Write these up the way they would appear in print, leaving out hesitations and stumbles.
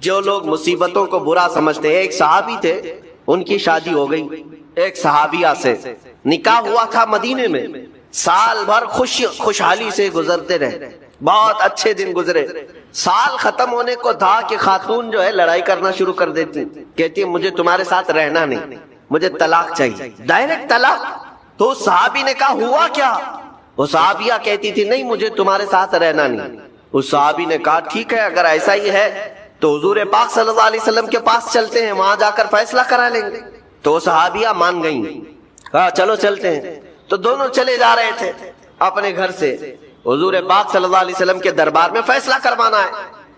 جو لوگ مصیبتوں کو برا سمجھتے ہیں، ایک صحابی تھے، ان کی شادی ہو گئی ایک صحابیہ سے، نکاح ہوا تھا مدینے میں، سال بھر خوشحالی سے گزرتے رہے، بہت اچھے دن گزرے۔ سال ختم ہونے کو تھا کہ خاتون جو ہے لڑائی کرنا شروع کر دیتی، کہتی ہے مجھے تمہارے ساتھ رہنا نہیں، مجھے طلاق چاہیے، ڈائریکٹ طلاق۔ تو صحابی نے کہا ہوا کیا؟ وہ صحابیہ کہتی تھی نہیں مجھے تمہارے ساتھ رہنا نہیں۔ اس صحابی نے کہا ٹھیک ہے اگر ایسا ہی ہے تو حضور پاک صلی اللہ علیہ وسلم کے پاس چلتے ہیں، وہاں جا کر فیصلہ کرا لیں گے۔ تو وہ صحابیہ مان گئیں، کہا چلو چلتے ہیں۔ تو دونوں چلے جا رہے تھے اپنے گھر سے، حضور پاک صلی اللہ علیہ وسلم کے دربار میں فیصلہ کروانا ہے۔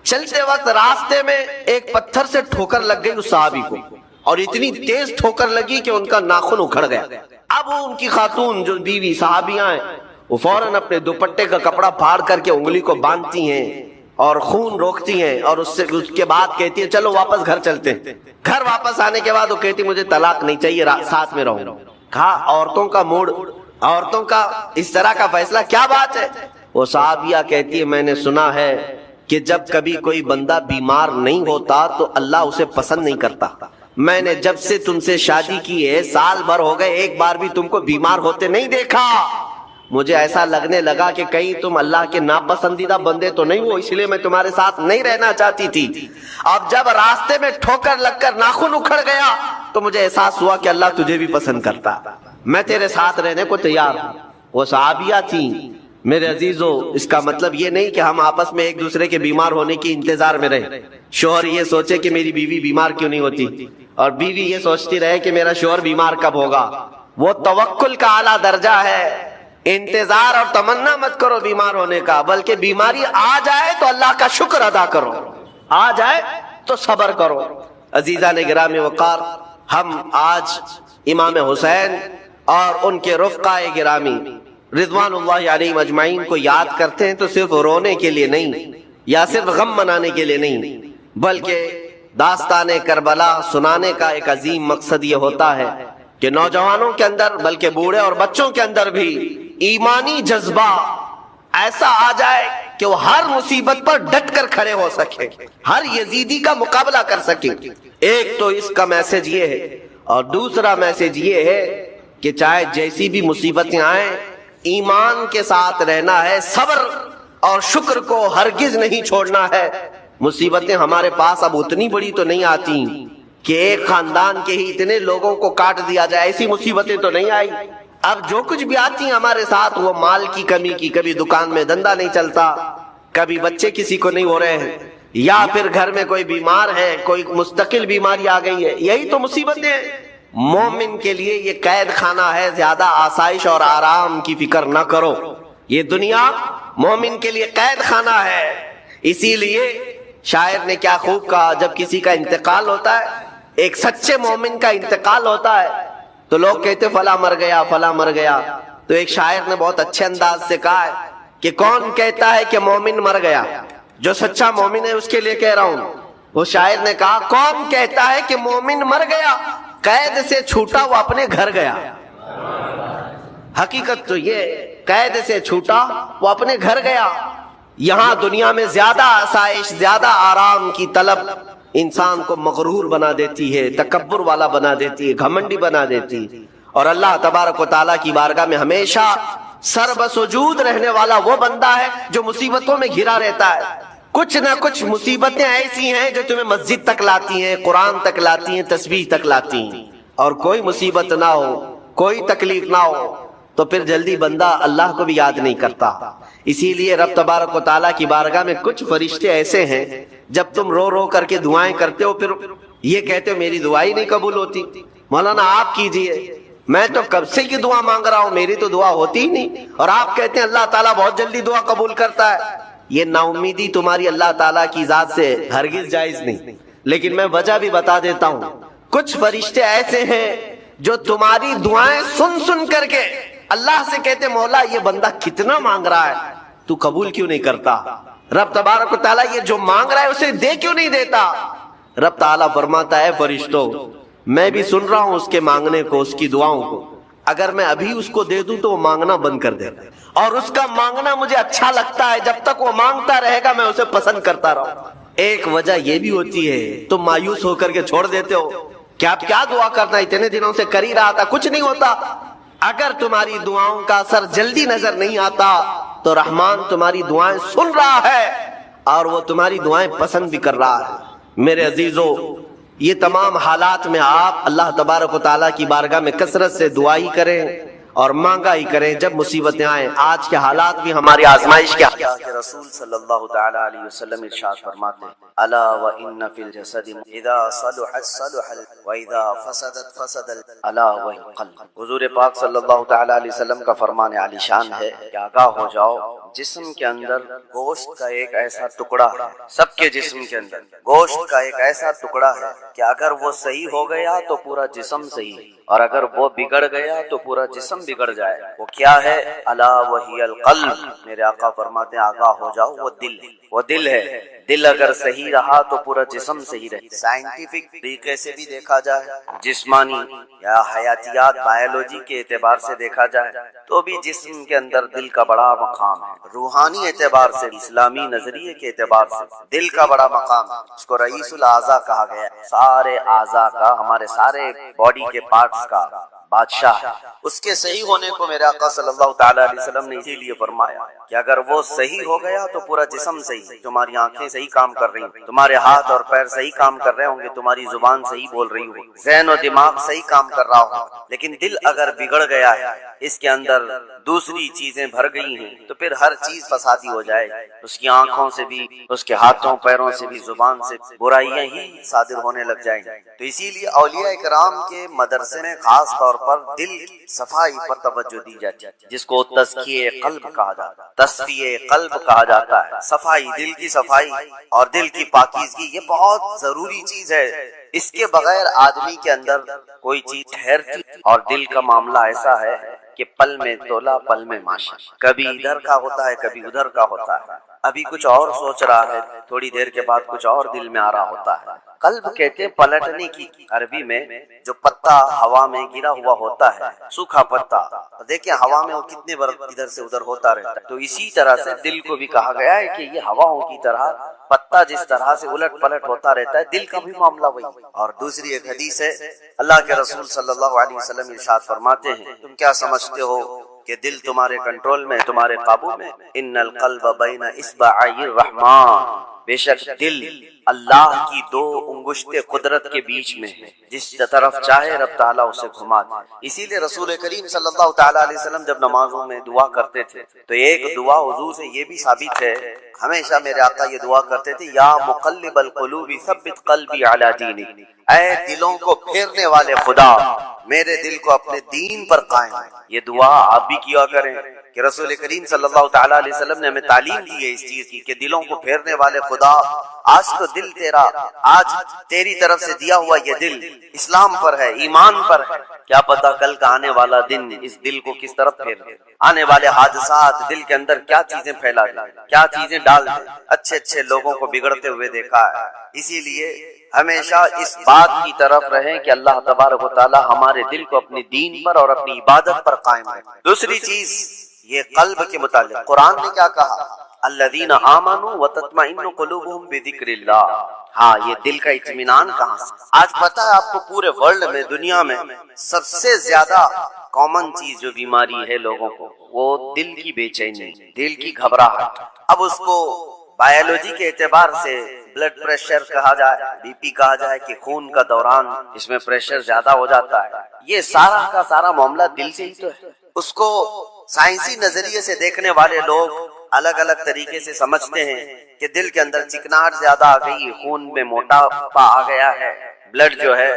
چلتے وقت راستے میں ایک پتھر سے ٹھوکر لگ گئی اس صحابی کو، اور اتنی تیز ٹھوکر لگی کہ ان کا ناخن اکھڑ گیا۔ اب وہ ان کی خاتون جو بیوی صحابیاں ہیں وہ فوراً اپنے دوپٹے کا کپڑا پھاڑ کر کے انگلی کو باندھتی ہیں اور خون روکتی ہیں، اور اس کے بعد کہتی ہے چلو واپس گھر چلتے ہیں۔ گھر واپس آنے کے بعد وہ کہتی مجھے طلاق نہیں چاہیے، ساتھ میں رہوں۔ کہا عورتوں کا موڈ، عورتوں کا اس طرح کا فیصلہ کیا بات ہے؟ وہ صحابیہ کہتی ہے میں نے سنا ہے کہ جب کبھی کوئی بندہ بیمار نہیں ہوتا تو اللہ اسے پسند نہیں کرتا۔ میں نے جب سے تم سے شادی کی ہے سال بھر ہو گئے، ایک بار بھی تم کو بیمار ہوتے نہیں دیکھا۔ مجھے ایسا لگنے لگا کہ کہیں تم اللہ کے ناپسندیدہ بندے تو نہیں ہو، اس لیے میں تمہارے ساتھ نہیں رہنا چاہتی تھی۔ اب جب راستے میں ٹھوکر لگ کر ناخن اکھڑ گیا تو مجھے احساس ہوا کہ اللہ تجھے بھی پسند کرتا، میں تیرے ساتھ رہنے کو تیار ہوں۔ وہ صحابیہ تھیں۔ میرے عزیزو، اس کا مطلب یہ نہیں کہ ہم آپس میں ایک دوسرے کے بیمار ہونے کی انتظار میں رہیں۔ شوہر یہ سوچے کہ میری بیوی بیمار کیوں نہیں ہوتی، اور بیوی یہ سوچتی رہے کہ میرا شوہر بیمار کب ہوگا۔ وہ توکل کا اعلیٰ درجہ ہے۔ انتظار اور تمنا مت کرو بیمار ہونے کا، بلکہ بیماری آ جائے تو اللہ کا شکر ادا کرو، آ جائے تو صبر کرو۔ عزیزان گرامی وقار، ہم آج امام حسین اور ان کے رفقاء گرامی رضوان اللہ علیہم اجمعین کو یاد کرتے ہیں تو صرف رونے کے لیے نہیں یا صرف غم منانے کے لیے نہیں، بلکہ داستان کربلا سنانے کا ایک عظیم مقصد یہ ہوتا ہے کہ نوجوانوں کے اندر بلکہ بوڑھے اور بچوں کے اندر بھی ایمانی جذبہ ایسا آ جائے کہ وہ ہر مصیبت پر ڈٹ کر کھڑے ہو سکے، ہر یزیدی کا مقابلہ کر سکے۔ ایک تو اس کا میسج یہ ہے، اور دوسرا میسج یہ ہے کہ چاہے جیسی بھی مصیبتیں آئیں ایمان کے ساتھ رہنا ہے، صبر اور شکر کو ہرگز نہیں چھوڑنا ہے۔ مصیبتیں ہمارے پاس اب اتنی بڑی تو نہیں آتی کہ ایک خاندان کے ہی اتنے لوگوں کو کاٹ دیا جائے، ایسی مصیبتیں تو نہیں آئی۔ اب جو کچھ بھی آتی ہیں ہمارے ساتھ وہ مال کی کمی کی، کبھی دکان میں دھندا نہیں چلتا، کبھی بچے کسی کو نہیں ہو رہے ہیں، یا پھر گھر میں کوئی بیمار ہے، کوئی مستقل بیماری آ گئی ہے، یہی تو مصیبتیں ہیں۔ مومن کے لیے یہ قید خانہ ہے، زیادہ آسائش اور آرام کی فکر نہ کرو، یہ دنیا مومن کے لیے قید خانہ ہے۔ اسی لیے شاعر نے کیا خوب کہا، جب کسی کا انتقال ہوتا ہے، ایک سچے مومن کا انتقال ہوتا ہے تو لوگ کہتے فلاں مر گیا، فلاں مر گیا، تو ایک شاعر نے بہت اچھے انداز سے کہا ہے کہ کون کہتا ہے کہ مومن مر گیا؟ جو سچا مومن ہے اس کے لیے کہہ رہا ہوں۔ وہ شاعر نے کہا کون کہتا ہے کہ مومن مر گیا، قید سے چھوٹا وہ اپنے گھر گیا۔ حقیقت تو یہ، قید سے چھوٹا وہ اپنے گھر گیا۔ یہاں دنیا میں زیادہ آسائش، زیادہ آرام کی طلب انسان کو مغرور بنا دیتی ہے، تکبر والا بنا دیتی ہے، گھمنڈی بنا دیتی ہے، اور اللہ تبارک و تعالیٰ کی بارگاہ میں ہمیشہ سر بسجود رہنے والا وہ بندہ ہے جو مصیبتوں میں گھرا رہتا ہے۔ کچھ نہ کچھ مصیبتیں ایسی ہیں جو تمہیں مسجد تک لاتی ہیں، قرآن تک لاتی ہیں، تسبیح تک لاتی ہیں، اور کوئی مصیبت نہ ہو، کوئی تکلیف نہ ہو تو پھر جلدی بندہ اللہ کو بھی یاد نہیں کرتا۔ اسی لیے رب تبارک و تعالیٰ کی بارگاہ میں کچھ فرشتے ایسے ہیں، جب تم رو رو کر کے دعائیں کرتے ہو پھر یہ کہتے ہو میری دعائی نہیں قبول ہوتی، مولانا آپ کیجئے، میں تو کب سے کی دعا مانگ رہا ہوں، میری تو دعا ہوتی ہی نہیں، اور آپ کہتے ہیں اللہ تعالیٰ بہت جلدی دعا قبول کرتا ہے۔ یہ نا امیدی تمہاری اللہ تعالیٰ کی ذات سے ہرگز جائز نہیں۔ لیکن میں وجہ بھی بتا دیتا ہوں، کچھ فرشتے ایسے ہیں جو تمہاری دعائیں سن سن کر کے اللہ سے کہتے مولا یہ بندہ کتنا مانگ رہا ہے، تو قبول کیوں نہیں کرتا؟ رب تبارک و تعالیٰ یہ جو مانگ رہا ہے اسے دے کیوں نہیں دیتا؟ رب تعالیٰ فرماتا ہے فرشتوں میں بھی سن رہا ہوں اس کے مانگنے کو، اس کی دعاؤں کو، اگر میں ابھی اس کو دے دوں تو وہ مانگنا بند کر دے گا، اور اس کا مانگنا مجھے اچھا لگتا ہے، جب تک وہ مانگتا رہے گا میں اسے پسند کرتا رہوں۔ ایک وجہ یہ بھی ہوتی ہے تم مایوس ہو کر کے چھوڑ دیتے ہو کہ آپ کیا دعا کرنا، اتنے دنوں سے کر ہی رہا تھا، کچھ نہیں ہوتا۔ اگر تمہاری دعاؤں کا اثر جلدی نظر نہیں آتا تو رحمان تمہاری دعائیں سن رہا ہے اور وہ تمہاری دعائیں پسند بھی کر رہا ہے۔ میرے عزیزو، یہ تمام حالات میں آپ اللہ تبارک و تعالیٰ کی بارگاہ میں کثرت سے دعائی کریں اور مانگا ہی کریں جب مصیبتیں آئیں۔ آج کے حالات بھی ہماری آزمائش کے اللہ کے رسول صلی اللہ تعالی علیہ وسلم ارشاد فرماتے ہیں الا وان فی الجسد اذا صلح صلح واذا فسدت فسد الا وهي القلب۔ حضور پاک صلی اللہ تعالی علیہ وسلم کا فرمان عالی شان ہے کہ آگاہ ہو جاؤ، جسم کے اندر گوشت کا ایک ایسا ٹکڑا ہے، سب کے جسم کے اندر گوشت کا ایک ایسا ٹکڑا ہے کہ اگر وہ صحیح ہو گیا تو پورا جسم صحیح ہے، اور اگر وہ بگڑ گیا تو پورا جسم بگڑ جائے۔ وہ کیا ہے؟ الا وہی القلب۔ میرے آقا فرماتے ہیں آگاہ ہو جاؤ، وہ دل ہے، وہ دل ہے۔ دل اگر صحیح رہا تو پورا جسم صحیح رہے۔ سائنٹیفک طریقے سے بھی دیکھا جائے، جسمانی یا حیاتیات بایولوجی کے اعتبار سے دیکھا جائے تو بھی جسم کے اندر دل کا بڑا مقام ہے۔ روحانی اعتبار سے، اسلامی نظریے کے اعتبار سے دل کا بڑا مقام ہے۔ اس کو رئیس الاعضاء کہا گیا ہے، سارے اعضاء کا، ہمارے سارے باڈی کے پارٹس کا بادشاہ۔ اس کے صحیح ہونے کو میرے آقا صلی اللہ تعالی علیہ وسلم نے اسی لیے فرمایا کہ اگر وہ صحیح ہو گیا تو پورا جسم صحیح ہے۔ تمہاری آنکھیں صحیح کام کر رہی ہیں، تمہارے ہاتھ اور پیر صحیح کام کر رہے ہوں گے، تمہاری زبان صحیح بول رہی ہوگی، ذہن و دماغ صحیح کام کر رہا ہوگا۔ لیکن دل اگر بگڑ گیا ہے، اس کے اندر دوسری چیزیں بھر گئی ہیں، تو پھر ہر چیز فسادی ہو جائے گی۔ اس کی آنکھوں سے بھی، اس کے ہاتھوں پیروں سے بھی، زبان سے برائیاں ہی صادر ہونے لگ جائیں گی۔ تو اسی لیے اولیاء کرام کے مدرسے میں خاص طور پر دل کی صفائی پر توجہ دی جاتی ہے، جس کو تزکیہ قلب کہا جاتا ہے، تصفیہ قلب کہا جاتا ہے۔ صفائی، دل کی صفائی اور دل کی پاکیزگی یہ بہت ضروری چیز ہے۔ اس کے بغیر آدمی کے اندر کوئی چیز ٹھہرتی، اور دل کا معاملہ ایسا ہے کہ پل میں تولا پل میں ماشا، کبھی ادھر کا ہوتا ہے کبھی ادھر کا ہوتا ہے، ابھی کچھ اور سوچ رہا ہے، تھوڑی دیر کے بعد کچھ اور دل میں آ رہا ہوتا ہے۔ قلب کہتے ہیں پلٹنے کی، عربی میں جو پتا ہوا میں گرا ہوا ہوتا ہے، سوکھا پتا، دیکھیں ہوا میں وہ کتنے بار ادھر سے ادھر ہوتا رہتا ہے۔ تو اسی طرح سے دل کو بھی کہا گیا ہے کہ یہ ہواؤں کی طرح پتا جس طرح سے الٹ پلٹ ہوتا رہتا ہے، دل کا بھی معاملہ وہی۔ اور دوسری ایک حدیث ہے، اللہ کے رسول صلی اللہ علیہ وسلم ارشاد فرماتے ہیں تم کیا سمجھتے ہو کہ دل تمہارے کنٹرول میں، تمہارے قابو میں؟ ان القلب بین اصبعی الرحمن، بے شک دل اللہ کی دو انگشت قدرت کے بیچ میں ہے، جس طرف چاہے رب تعالیٰ اسے گھما دے۔ اسی لیے رسول کریم صلی اللہ تعالیٰ علیہ وسلم جب نمازوں میں دعا کرتے تھے تو ایک دعا حضور سے یہ بھی ثابت ہے، ہمیشہ میرے آقا یہ دعا کرتے تھے، یا مقلب القلوب ثبت قلبی علی دینک، اے دلوں کو پھیرنے والے خدا میرے دل کو اپنے دین پر قائم۔ یہ دعا آپ بھی کیا کریں کہ رسول کریم صلی اللہ تعالیٰ علیہ وسلم نے ہمیں تعلیم دی ہے اس چیز کی کہ دلوں کو پھیرنے والے خدا، آج تو دل تیرا، آج تیری طرف سے دیا ہوا یہ دل اسلام پر ہے، ایمان پر ہے، کیا پتا کل کا آنے والا دن اس دل کو کس طرف پھیر دے، آنے والے حادثات دل کے اندر کیا چیزیں پھیلا دیں، کیا چیزیں ڈال دیں۔ اچھے اچھے لوگوں کو بگڑتے ہوئے دیکھا ہے۔ اسی لیے ہمیشہ اس بات کی طرف رہیں کہ اللہ تبارک و تعالی ہمارے دل کو اپنے دین پر اور اپنی عبادت پر قائم رکھے۔ دوسری چیز یہ قلب کے متعلق قرآن نے کیا کہا؟ الذین آمنوا وتطمئن قلوبهم بذکر اللہ۔ ہاں، یہ دل کا اطمینان کہاں سے؟ آج پتہ ہے آپ کو پورے ورلڈ میں، دنیا میں سب سے زیادہ کامن چیز جو بیماری ہے لوگوں کو، وہ دل کی بے چینی، دل کی گھبراہٹ۔ اب اس کو بایولوجی کے اعتبار سے بلڈ پریشر کہا جائے، بی پی کہا جائے کہ خون کا دوران اس میں پریشر زیادہ ہو جاتا ہے، یہ سارا کا سارا معاملہ دل سے ہی تو ہے۔ اس کو سائنسی نظریے سے دیکھنے والے لوگ الگ الگ طریقے سے سمجھتے ہیں کہ دل کے اندر چکناہٹ زیادہ آ گئی، خون میں موٹاپا آ گیا ہے، بلڈ جو ہے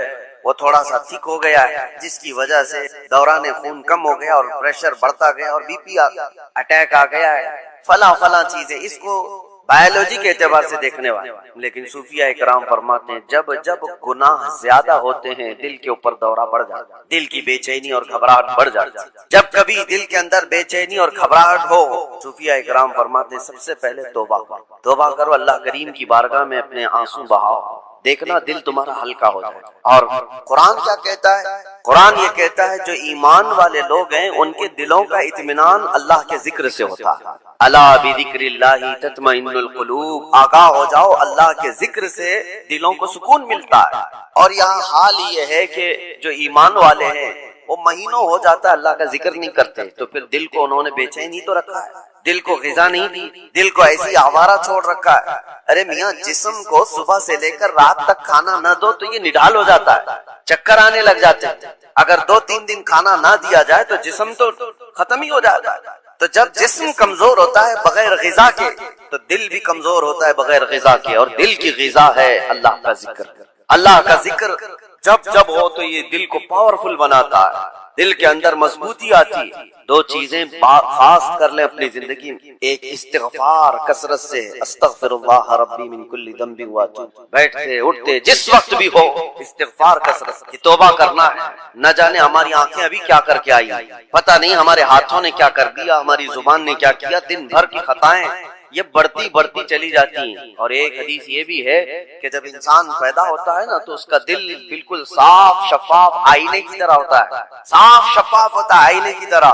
وہ تھوڑا سا تھک ہو گیا ہے، جس کی وجہ سے دوران خون کم ہو گیا اور پریشر بڑھتا گیا اور بی پی اٹیک آ گیا ہے، فلاں فلاں چیزیں، اس کو بایولوجی کے اعتبار سے دیکھنے والے۔ لیکن صوفیہ اکرام فرماتے ہیں جب جب گناہ زیادہ ہوتے ہیں دل کے اوپر دورہ بڑھ جاتا ہے، دل کی بے چینی اور گھبراہٹ بڑھ جاتی ہے۔ جب کبھی دل کے اندر بے چینی اور گھبراہٹ ہو، صوفیہ اکرام فرماتے ہیں سب سے پہلے توبہ کرو، توبہ کرو، اللہ کریم کی بارگاہ میں اپنے آنسو بہاؤ، دیکھنا دل تمہارا ہلکا ہو جائے. اور قرآن کیا کہتا ہے؟ قرآن یہ کہتا ہے جو ایمان والے لوگ ہیں ان کے دلوں کا اطمینان اللہ کے ذکر سے ہوتا ہے. الا بذکر اللہ تطمئن القلوب، آگاہ ہو جاؤ اللہ کے ذکر سے دلوں کو سکون ملتا ہے. اور یہاں حال یہ ہے کہ جو ایمان والے ہیں وہ مہینوں ہو جاتا ہے اللہ کا ذکر نہیں کرتے، تو پھر دل کو انہوں نے بے چینی تو رکھا ہے، دل کو غذا نہیں دی، دل کو ایسی آوارہ چھوڑ رکھا ہے. ارے میاں جسم کو صبح سے لے کر رات تک کھانا نہ دو تو یہ نڈھال ہو جاتا ہے، چکر آنے لگ جاتے ہیں. اگر 2-3 دن کھانا نہ دیا جائے تو جسم تو ختم ہی ہو جاتا ہے. تو جب جسم کمزور ہوتا ہے بغیر غذا کے تو دل بھی کمزور ہوتا ہے بغیر غذا کے. اور دل کی غذا ہے اللہ کا ذکر. اللہ کا ذکر جب ہو تو یہ دل کو پاورفل بناتا ہے، دل کے اندر مضبوطی آتی ہے. 2 چیزیں خاص کر لیں اپنی زندگی میں. ایک استغفار کثرت سے، استغفر اللہ ربی من کل ذنب واتوب، بیٹھتے اٹھتے جس وقت بھی ہو استغفار کثرت سے توبہ کرنا ہے. نہ جانے ہماری آنکھیں ابھی کیا کر کے آئی، پتہ نہیں ہمارے ہاتھوں نے کیا کر دیا، ہماری زبان نے کیا کیا. دن بھر کی خطائیں یہ بڑھتی چلی جاتی ہیں. اور ایک حدیث یہ بھی ہے کہ جب انسان پیدا ہوتا ہے نا تو اس کا دل بالکل صاف شفاف آئینے کی طرح ہوتا ہے، صاف شفاف ہوتا ہے آئینے کی طرح.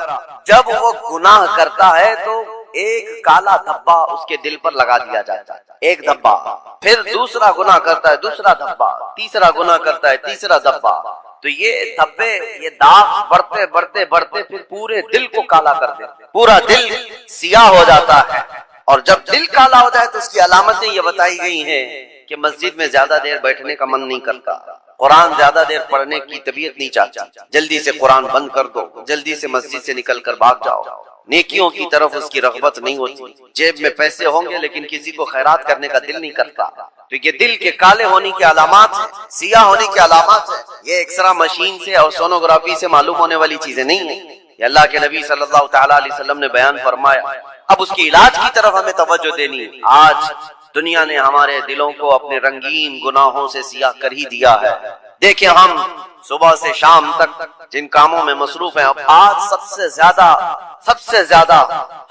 جب وہ گناہ کرتا ہے تو ایک کالا دھبا اس کے دل پر لگا دیا جاتا ہے، ایک دھبا. پھر دوسرا گناہ کرتا ہے، دوسرا دھبا. تیسرا گناہ کرتا ہے، تیسرا دھبا. تو یہ دھبے، یہ داغ بڑھتے پھر پورے دل کو کالا کر دیتے، پورا دل سیاہ ہو جاتا ہے. اور جب دل کالا ہو جائے تو اس کی علامتیں یہ بتائی گئی ہیں کہ مسجد میں زیادہ دیر بیٹھنے کا من نہیں کرتا، قرآن زیادہ دیر پڑھنے کی طبیعت نہیں چاہتی، جلدی سے قرآن بند کر دو، جلدی سے مسجد سے نکل کر بھاگ جاؤ. نیکیوں کی طرف اس کی رغبت نہیں ہوتی. جیب میں پیسے ہوں گے لیکن کسی کو خیرات کرنے کا دل نہیں کرتا. تو یہ دل کے کالے ہونے کی علامات ہیں، سیاہ ہونے کی علامات ہیں. یہ ایکسرا مشین سے اور سونوگرافی سے معلوم ہونے والی چیزیں نہیں ہیں. یہ اللہ کے نبی صلی اللہ تعالیٰ علیہ وسلم نے بیان فرمایا. اب اس کی علاج کی طرف ہمیں توجہ دینی. آج دنیا نے ہمارے دلوں کو اپنے رنگین گناہوں سے سیاہ کر ہی دیا ہے. دیکھیں ہم صبح سے شام تک جن کاموں میں مصروف ہیں، اب آج سب سے زیادہ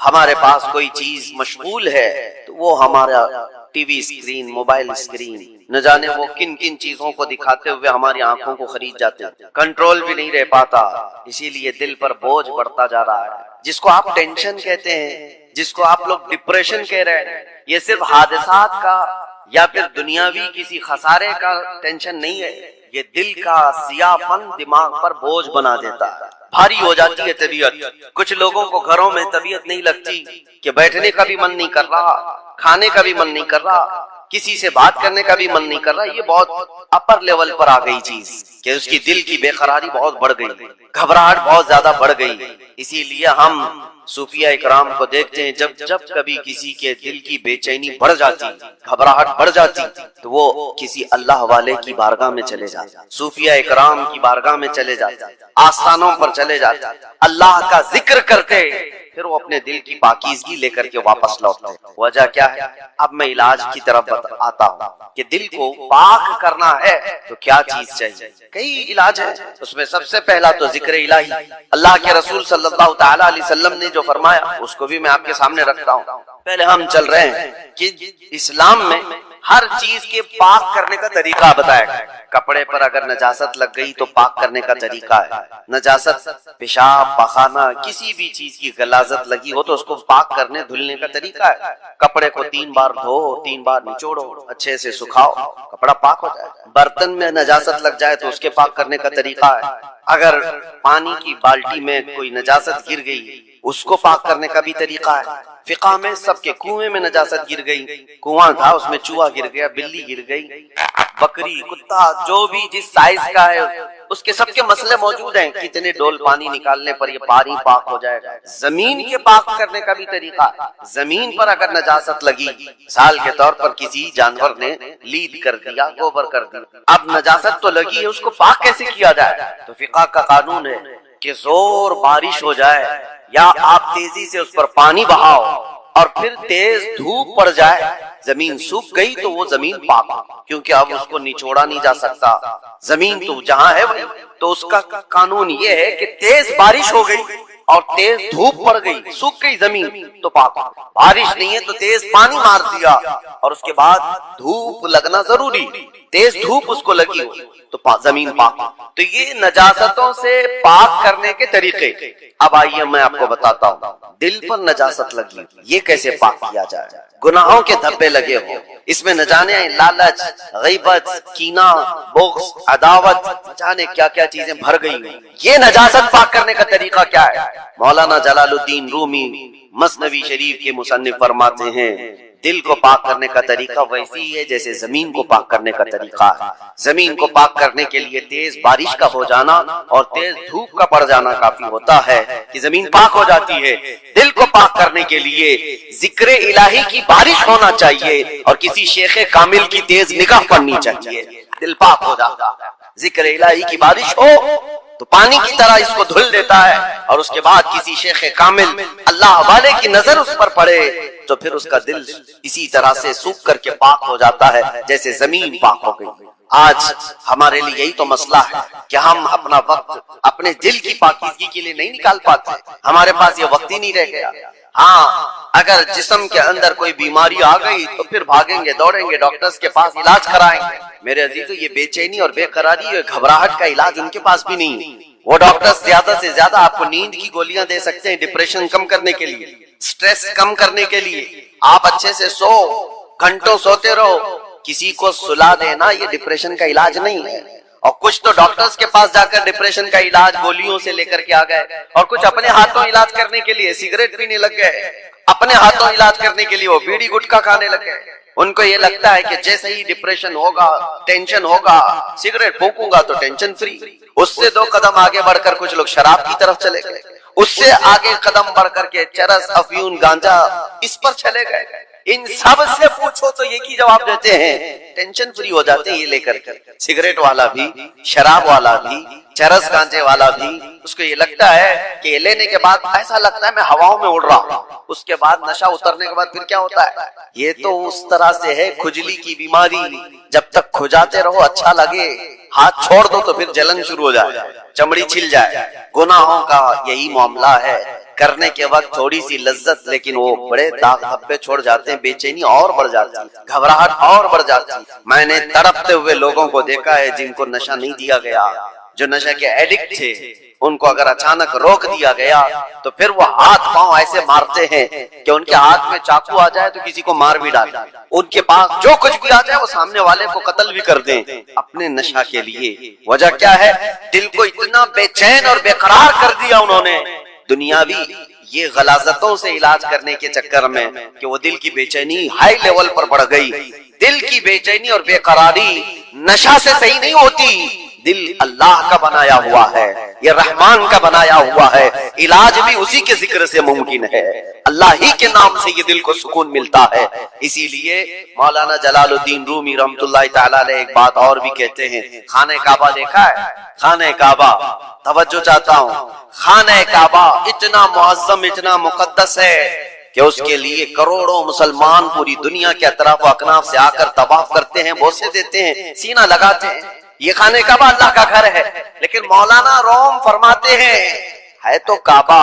ہمارے پاس کوئی چیز مشغول ہے تو وہ ہمارا T V screen, mobile screen. نہ جانے وہ کن چیزوں کو دکھاتے ہوئے ہماری آنکھوں کو خرید جاتے ہیں، کنٹرول بھی نہیں رہ پاتا. اسی لیے دل پر بوجھ بڑھتا جا رہا ہے. جس کو آپ ٹینشن کہتے ہیں، جس کو آپ لوگ ڈپریشن کہہ رہے ہیں، یہ صرف حادثات کا یا پھر دنیاوی کسی خسارے کا ٹینشن نہیں ہے. یہ دل کا سیاہ پن دماغ پر بوجھ بنا دیتا ہے، بھاری ہو جاتی ہے طبیعت. کچھ لوگوں کو گھروں میں طبیعت نہیں لگتی کہ بیٹھنے کا بھی من نہیں کر رہا، کھانے کا بھی من نہیں کر رہا، کسی سے بات کرنے کا بھی من نہیں کر رہا. یہ بہت اپر لیول پر آ گئی چیز کہ اس کی دل کی بے قراری بہت بڑھ گئی، گھبراہٹ بہت زیادہ بڑھ گئی. اسی لیے ہم صوفیہ اکرام کو دیکھتے ہیں جب کبھی کسی کے دل کی بے چینی بڑھ جاتی، گھبراہٹ بڑھ جاتی تو وہ کسی اللہ والے کی بارگاہ میں چلے جاتے، صوفیہ اکرام کی بارگاہ میں چلے جاتے، آستانوں پر چلے جاتے، اللہ کا ذکر کرتے، پھر وہ اپنے دل کی پاکیزگی لے کر کے واپس لوٹتے. وجہ کیا ہے؟ اب میں علاج کی طرف آتا ہوں کہ دل کو پاک کرنا ہے تو کیا چیز چاہیے. کئی علاج ہے، اس میں سب سے پہلا تو ذکر الہی. اللہ کے رسول صلی اللہ تعالیٰ علیہ وسلم نے جو فرمایا اس کو بھی میں آپ کے سامنے رکھتا ہوں. پہلے ہم چل رہے ہیں کہ اسلام میں ہر چیز کے پاک کرنے کا طریقہ بتایا گیا. کپڑے پر اگر نجاست لگ گئی تو پاک کرنے کا طریقہ ہے. نجاست، پیشاب، پخانہ، کسی بھی چیز کی غلاظت لگی ہو تو اس کو پاک کرنے دھلنے کا طریقہ ہے. کپڑے کو 3 بار دھو، 3 بار نچوڑو، اچھے سے سکھاؤ، کپڑا پاک ہو جائے. برتن میں نجاست لگ جائے تو اس کے پاک کرنے کا طریقہ ہے. اگر پانی کی بالٹی میں کوئی نجاست گر گئی اس کو پاک کرنے کا بھی طریقہ ہے. فقہ میں سب کے کنویں میں نجاست گر گئی، کنواں تھا اس میں چوہا گر گیا، بلی گر گئی، بکری، کتا، جو بھی جس سائز کا ہے اس کے سب کے مسئلے موجود ہیں. کتنے ڈول پانی نکالنے پر یہ پانی پاک ہو جائے گا. زمین کے پاک کرنے کا بھی طریقہ ہے. زمین پر اگر نجاست لگی، مثال کے طور پر کسی جانور نے لید کر دیا، گوبر کر دیا، اب نجاست تو لگی ہے، اس کو پاک کیسے کیا جائے؟ تو فقہ کا قانون ہے کہ زور بارش ہو جائے یا آپ تیزی سے اس پر پانی بہاؤ اور پھر تیز دھوپ پڑ جائے، زمین سوکھ گئی تو وہ زمین پاک، کیونکہ اب اس کو نچوڑا نہیں جا سکتا. زمین تو جہاں ہے وہی. تو اس کا قانون یہ ہے کہ تیز بارش ہو گئی اور تیز دھوپ پڑ گئی، سوکھ گئی زمین تو پاک. بارش نہیں ہے تو تیز پانی مار دیا اور اس کے بعد دھوپ لگنا ضروری. تیز دھوپ اس کو لگی ہو تو زمین پاک. تو یہ نجاستوں سے پاک کرنے کے طریقے. اب آئیے میں آپ کو بتاتا ہوں. دل پر نجاست لگی یہ کیسے پاک کیا جائے؟ گناہوں کے دھبے لگے ہو، اس میں نہ جانے لالچ، غیبت، کینہ، بغض، عداوت، نہ جانے کیا کیا چیزیں بھر گئی ہیں. یہ نجاست پاک کرنے کا طریقہ کیا ہے؟ مولانا جلال الدین رومی مثنوی شریف کے مصنف فرماتے ہیں دل کو پاک کرنے کا طریقہ ویسی ہے جیسے زمین کو پاک کرنے کا طریقہ ہے. زمین کو پاک کرنے کے لیے تیز بارش کا ہو جانا اور تیز دھوپ کا پڑ جانا کافی ہوتا ہے کہ زمین پاک ہو جاتی ہے. دل کو پاک کرنے کے لیے ذکر الہی کی بارش ہونا چاہیے اور کسی شیخ کامل کی تیز نگاہ پڑنی چاہیے. دل پاک ہو جاتا ہے. ذکر الہی کی بارش ہو تو پانی کی طرح اس کو دھل دیتا ہے اور اس کے بعد کسی شیخ کامل اللہ والے کی نظر اس پر پڑے تو پھر اس کا دل اسی طرح سے سوکھ کر کے پاک ہو جاتا ہے جیسے زمین پاک ہو گئی. آج ہمارے لیے یہی تو مسئلہ ہے کہ ہم اپنا وقت اپنے دل کی پاکیزگی کے لیے نہیں نکال پاتے. ہمارے پاس یہ وقت ہی نہیں رہ گیا. ہاں اگر جسم کے اندر کوئی بیماری آ گئی تو پھر بھاگیں گے دوڑیں گے ڈاکٹرز کے پاس علاج کرائیں گے. میرے عزیزو یہ بے چینی اور بے قراری اور گھبراہٹ کا علاج ان کے پاس بھی نہیں. وہ ڈاکٹرز زیادہ سے زیادہ آپ کو نیند کی گولیاں دے سکتے ہیں ڈپریشن کم کرنے کے لیے، سٹریس کم کرنے کے لیے. آپ اچھے سے سو، گھنٹوں سوتے رہو. کسی کو سلا دینا یہ ڈپریشن کا علاج نہیں ہے. اور کچھ تو ڈاکٹرز کے پاس جا کر ڈپریشن کا علاج گولیوں سے لے کر کے آ گئے اور کچھ اپنے ہاتھوں علاج کرنے کے لیے سگریٹ پینے لگ گئے. اپنے ہاتھوں علاج کرنے کے لیے وہ بیڑی گٹکا کھانے لگ گئے. ان کو یہ لگتا ہے کہ جیسے ہی ڈپریشن ہوگا، ٹینشن ہوگا، سگریٹ پھونکوں گا تو ٹینشن فری. اس سے 2 قدم آگے بڑھ کر کچھ لوگ شراب کی طرف چلے گئے. اس سے آگے قدم بڑھ کر کے چرس، افیون، گانجا اس پر چلے گئے. ان سب سے پوچھو تو ایک ہی جواب دیتے ہیں ٹینشن فری ہو جاتے ہیں یہ لے کر کے. سگریٹ والا بھی، شراب والا بھی، چرس گانجے والا بھی اس کو یہ لگتا ہے کہ یہ لینے کے بعد ایسا لگتا ہے میں ہواؤں میں اڑ رہا ہوں. اس کے بعد نشہ اترنے کے بعد پھر کیا ہوتا ہے؟ یہ تو اس طرح سے ہے کھجلی کی بیماری. جب تک کھجاتے رہو اچھا لگے، ہاتھ چھوڑ دو تو پھر جلن شروع ہو جائے، چمڑی چھل جائے. گناہوں کا یہی معاملہ ہے. کرنے کے وقت تھوڑی سی لذت لیکن وہ بڑے داغ دھبے چھوڑ جاتے ہیں. بے چینی اور بڑھ جاتی، گھبراہٹ اور بڑھ جاتی. میں نے تڑپتے ہوئے لوگوں کو دیکھا ہے جن کو نشہ نہیں دیا گیا، جو نشے کے ایڈکٹ تھے. ان کو اگر اچانک روک دیا گیا تو پھر وہ ہاتھ پاؤں ایسے مارتے ہیں کہ ان کے ہاتھ میں چاقو آ جائے تو کسی کو مار بھی ڈالے. ان کے پاس جو کچھ بھی آ جائے وہ سامنے والے کو قتل بھی کر دیں اپنے نشہ کے لیے. وجہ کیا ہے؟ دل کو اتنا بے چین اور بے قرار کر دیا انہوں نے دنیاوی یہ غلاظتوں سے علاج کرنے کے چکر میں کہ وہ دل کی بے چینی ہائی لیول پر بڑھ گئی. دل کی بے چینی اور بے قراری نشہ سے صحیح نہیں ہوتی. دل اللہ کا بنایا ہوا ہے، یہ رحمان کا بنایا ہوا ہے. علاج بھی اسی کے ذکر سے ممکن ہے. اللہ ہی کے نام سے یہ دل کو سکون ملتا ہے. اسی لیے مولانا جلال الدین رومی رحمۃ اللہ تعالی علیہ ایک بات اور بھی کہتے ہیں. خانہ کعبہ دیکھا ہے؟ خانہ کعبہ، توجہ چاہتا ہوں، خانہ کعبہ اتنا معظم، اتنا مقدس ہے کہ اس کے لیے کروڑوں مسلمان پوری دنیا کے اطراف و اکناف سے آ کر طواف کرتے ہیں، بوسے دیتے ہیں، سینہ لگاتے ہیں. یہ خانہ کعبہ اللہ کا گھر ہے. لیکن مولانا روم فرماتے ہیں ہے تو کعبہ،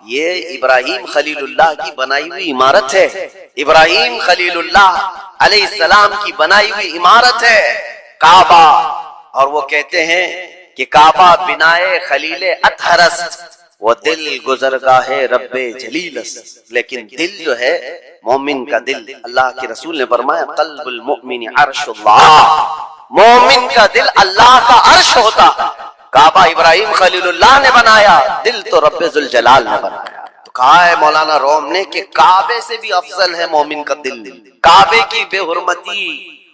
یہ ابراہیم خلیل اللہ کی بنائی ہوئی عمارت ہے. ابراہیم خلیل اللہ علیہ السلام کی بنائی ہوئی عمارت ہے کعبہ. اور وہ کہتے ہیں کہ کعبہ بنائے خلیل اطہر است، وہ دل گزرگاہ رب جلیل است. لیکن دل جو ہے مومن کا دل، اللہ کے رسول نے فرمایا قلب المؤمن عرش اللہ، مومن کا دل اللہ کا عرش ہوتا ہے. کعبہ ابراہیم خلیل اللہ نے بنایا، دل تو رب ذوالجلال نے بنایا. تو کہا ہے مولانا روم نے کہ کعبے سے بھی افضل ہے مومن کا دل. کعبے کی بے حرمتی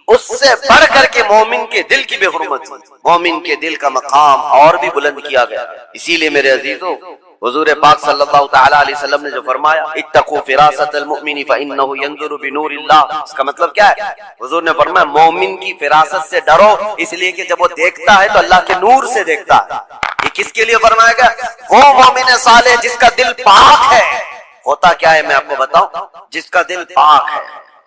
اس سے بڑھ کر کے مومن کے دل کی بے حرمتی، مومن کے دل کا مقام اور بھی بلند کیا گیا. اسی لیے میرے عزیزو حضور پاک صلی اللہ تعالی علیہ وسلم نے جو فرمایا اتقوا فراست المؤمن فانه ينظر بنور اللہ، اس کا مطلب کیا ہے؟ حضور نے فرمایا مومن کی فراست سے ڈرو، اس لیے کہ جب وہ دیکھتا ہے تو اللہ کے نور سے دیکھتا ہے. یہ کس کے لیے فرمایا گیا؟ وہ مومن صالح جس کا دل پاک ہے. ہوتا کیا ہے میں آپ کو بتاؤں، جس کا دل پاک ہے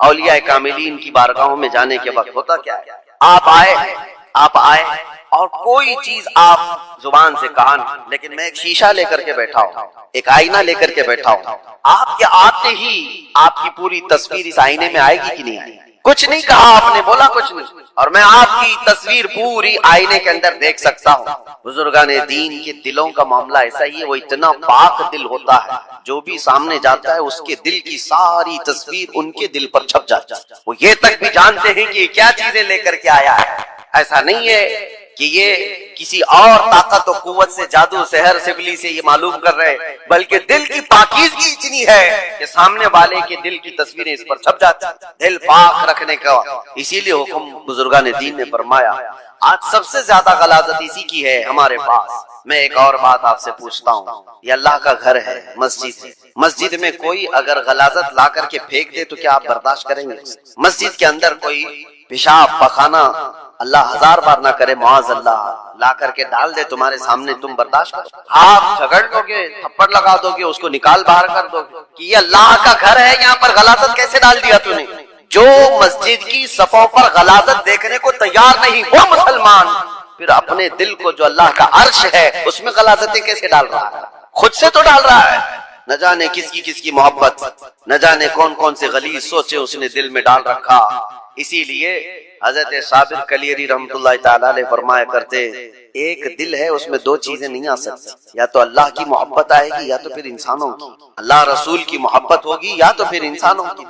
اولیاء کاملین کی بارگاہوں میں جانے کے وقت ہوتا کیا ہے؟ آپ آئے اور کوئی چیز آپ زبان سے کہا نہیں، لیکن میں ایک شیشہ لے کر کے بیٹھا ہوں، ایک آئینہ لے کر کے بیٹھا ہوں. آپ کے آتے ہی آپ کی پوری تصویر اس آئینے میں آئے گی کہ نہیں آئے گی؟ کچھ نہیں کہا آپ نے، بولا کچھ نہیں، اور میں آپ کی تصویر پوری آئینے کے اندر دیکھ سکتا ہوں۔ بزرگان دین کے دلوں کا معاملہ ایسا ہی ہے، وہ اتنا پاک دل ہوتا ہے، جو بھی سامنے جاتا ہے اس کے دل کی ساری تصویر ان کے دل پر چھپ جاتی ہے، وہ یہ تک بھی جانتے ہیں کہ یہ کیا چیزیں لے کر کے آیا ہے۔ ایسا نہیں ہے کہ یہ کسی اور طاقت و قوت سے، جادو سحر سبلی سے یہ معلوم کر رہے، بلکہ دل کی پاکیزگی اتنی ہے کہ سامنے والے کے دل کی تصویریں اس پر چھپ جاتی ہیں، دل پاک رکھنے کا اسی لیے حکم بزرگان دین نے فرمایا۔ آج سب سے زیادہ غلاظت اسی کی ہے ہمارے پاس۔ میں ایک اور بات آپ سے پوچھتا ہوں، یہ اللہ کا گھر ہے، مسجد ہے، مسجد میں کوئی اگر غلاظت لا کر کے پھینک دے تو کیا آپ برداشت کریں گے؟ مسجد کے اندر کوئی پیشاب پخانہ اللہ ہزار بار نہ کرے، معاذ اللہ، لا کر کے ڈال دے تمہارے سامنے، تم برداشت کرو؟ آپ جھگڑ دو گے، تھپڑ لگا دو گے، اس کو نکال باہر کر دو گے کہ یہ اللہ کا گھر ہے، یہاں پر غلاظت کیسے ڈال دیا تو نے؟ جو مسجد کی صفوں پر غلاظت دیکھنے کو تیار نہیں وہ مسلمان پھر اپنے دل کو جو اللہ کا عرش ہے اس میں غلاظتیں کیسے ڈال رہا ہے؟ خود سے تو ڈال رہا ہے۔ نہ جانے کس کی محبت، نہ جانے کون کون سے غلیظ سوچے اس نے دل میں ڈال رکھا۔ اسی لیے حضرت صابر کلیری رحمۃ اللہ تعالی علیہ فرمایا کرتے، ایک دل ہے اس میں دو چیزیں نہیں آ سکتی، یا تو اللہ کی محبت آئے گی یا تو پھر انسانوں کی، اللہ رسول کی محبت ہوگی یا تو پھر انسانوں کی،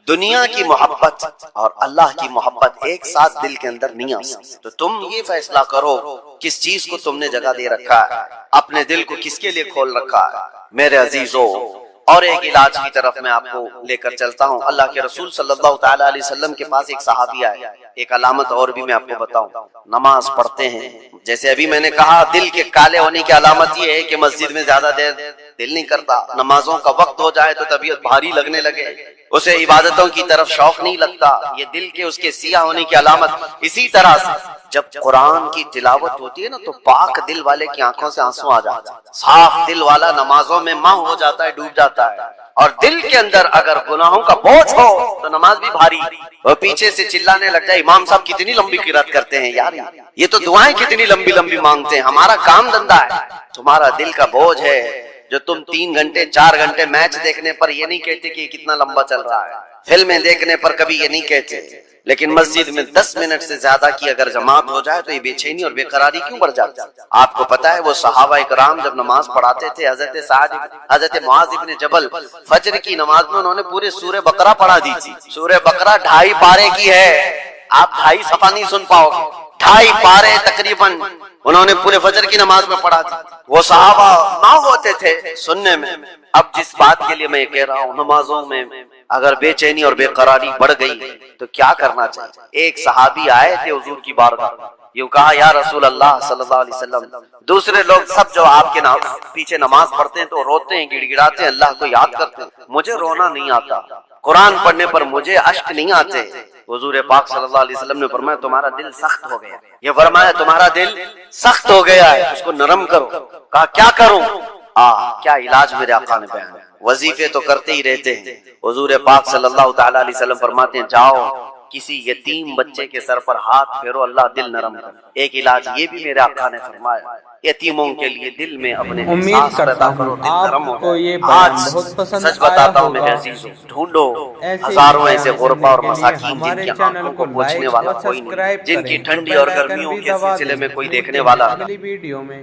دنیا کی محبت اور اللہ کی محبت ایک ساتھ دل کے اندر نہیں آ سکتی۔ تو تم یہ فیصلہ کرو کس چیز کو تم نے جگہ دے رکھا ہے، اپنے دل کو کس کے لیے کھول رکھا ہے۔ میرے عزیزو، اور ایک علاج کی طرف میں آپ کو لے کر چلتا ہوں۔ اللہ کے رسول صلی اللہ تعالی علیہ وسلم کے پاس ایک صحابی آئے، ایک علامت اور بھی میں آپ کو بتاؤں، نماز پڑھتے ہیں، جیسے ابھی میں نے کہا دل کے کالے ہونے کی علامت یہ ہے کہ مسجد میں زیادہ دیر دل نہیں کرتا، نمازوں کا وقت ہو جائے تو طبیعت بھاری لگنے لگے، اسے عبادتوں کی طرف شوق نہیں لگتا، یہ دل کے اس کے سیاہ ہونے کی علامت۔ اسی طرح سے جب قرآن کی تلاوت ہوتی ہے نا تو پاک دل والے کی آنکھوں سے آنسو آ جاتا ہے، صاف دل والا نمازوں میں ماہ ہو جاتا ہے، ڈوب جاتا ہے، اور دل کے اندر اگر گناہوں کا بوجھ ہو تو نماز بھی بھاری، وہ پیچھے سے چلانے لگ جائے امام صاحب کتنی لمبی قرات کرتے ہیں یار، یہ تو دعائیں کتنی لمبی لمبی مانگتے ہیں، ہمارا کام دھندا ہے، تمہارا دل کا بوجھ ہے جو تم 3 گھنٹے 4 گھنٹے میچ دیکھنے پر یہ نہیں کہتے کہ یہ کتنا لمبا چل رہا ہے، فلمیں دیکھنے پر کبھی یہ نہیں کہتے، لیکن مسجد میں 10 منٹ سے زیادہ کی اگر جماعت ہو جائے تو یہ بے چینی اور بے قراری کیوں بڑھ جاتی ہے؟ آپ کو پتا ہے وہ صحابہ کرام جب نماز پڑھاتے تھے، حضرت معاذ ابن جبل فجر کی نماز میں انہوں نے پورے سورہ بقرہ پڑھا دی تھی۔ سورہ بقرہ 2.5 پارے کی ہے، آپ 2.5 صفحہ نہیں سن پاؤ گے، 2.5 پارے تقریباً انہوں نے پورے فجر کی نماز میں پڑھا دی۔ وہ صحابہ نہ ہوتے تھے سننے میں۔ اب جس بات کے لیے میں یہ کہہ رہا ہوں، نمازوں میں اگر بے چینی اور بے قراری بڑھ گئی تو کیا کرنا چاہیے؟ ایک صحابی آئے تھے حضور کی بارگاہ، یوں کہا یا رسول اللہ صلی اللہ علیہ وسلم، دوسرے لوگ سب جو آپ کے پیچھے نماز پڑھتے ہیں تو روتے ہیں، گڑ گڑاتے ہیں، اللہ کو یاد کرتے ہیں، مجھے رونا نہیں آتا، قرآن پڑھنے پر مجھے اشک نہیں آتے۔ حضور پاک صلی اللہ علیہ وسلم نے فرمایا تمہارا دل سخت ہو گیا، یہ فرمایا تمہارا دل سخت ہو گیا ہے، اس کو نرم کرو۔ کہا کیا کروں؟ کیا علاج میرے آقا نے بیان، وظیفے تو کرتے ہی رہتے ہیں۔ حضور پاک صلی اللہ تعالی علیہ وسلم فرماتے ہیں جاؤ کسی یتیم بچے کے سر پر ہاتھ پھیرو، اللہ دل نرم کر۔ ایک علاج یہ بھی میرے آقا نے فرمایا، یتیموں کے لیے دل میں اپنے امید کرتا ہوں آپ کو یہ بیان بہت پسند آیا ہوگا۔ ڈھونڈو ہزاروں ایسے غربا اور مساکین جن کی آنکھوں کو پوچھنے والا کوئی نہیں، جن کی ٹھنڈی اور گرمیوں کے سلسلے میں کوئی دیکھنے والا اگلی ویڈیو میں